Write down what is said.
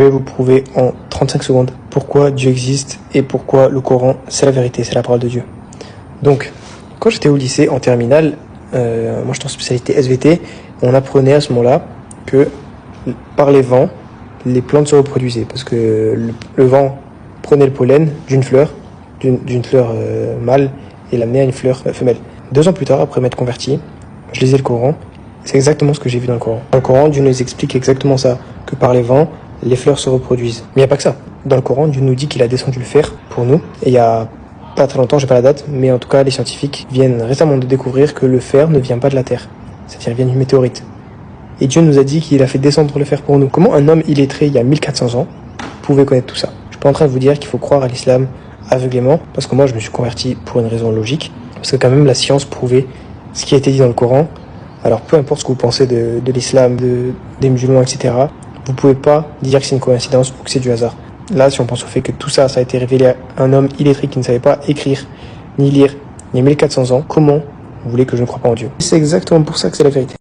Je vais vous prouver en 35 secondes pourquoi Dieu existe et pourquoi le Coran, c'est la vérité, c'est la parole de Dieu. Donc, quand j'étais au lycée, en terminale, moi j'étais en spécialité SVT, on apprenait à ce moment-là que par les vents, les plantes se reproduisaient. Parce que le vent prenait le pollen d'une fleur, mâle, et l'amenait à une fleur femelle. 2 ans plus tard, après m'être converti, je lisais le Coran. C'est exactement ce que j'ai vu dans le Coran. Dans le Coran, Dieu nous explique exactement ça, que par les vents, les fleurs se reproduisent. Mais il n'y a pas que ça. Dans le Coran, Dieu nous dit qu'il a descendu le fer pour nous. Et il y a pas très longtemps, j'ai pas la date, mais en tout cas, les scientifiques viennent récemment de découvrir que le fer ne vient pas de la Terre. C'est-à-dire, vient d'une météorite. Et Dieu nous a dit qu'il a fait descendre le fer pour nous. Comment un homme illettré, il y a 1400 ans, pouvait connaître tout ça? Je suis pas en train de vous dire qu'il faut croire à l'islam aveuglément, parce que moi, je me suis converti pour une raison logique. Parce que quand même, la science prouvait ce qui a été dit dans le Coran. Alors, peu importe ce que vous pensez de l'islam, des musulmans, etc., vous pouvez pas dire que c'est une coïncidence ou que c'est du hasard. Là, si on pense au fait que tout ça, ça a été révélé à un homme illettré qui ne savait pas écrire, ni lire, il y a 1400 ans, comment vous voulez que je ne croie pas en Dieu? C'est exactement pour ça que c'est la vérité.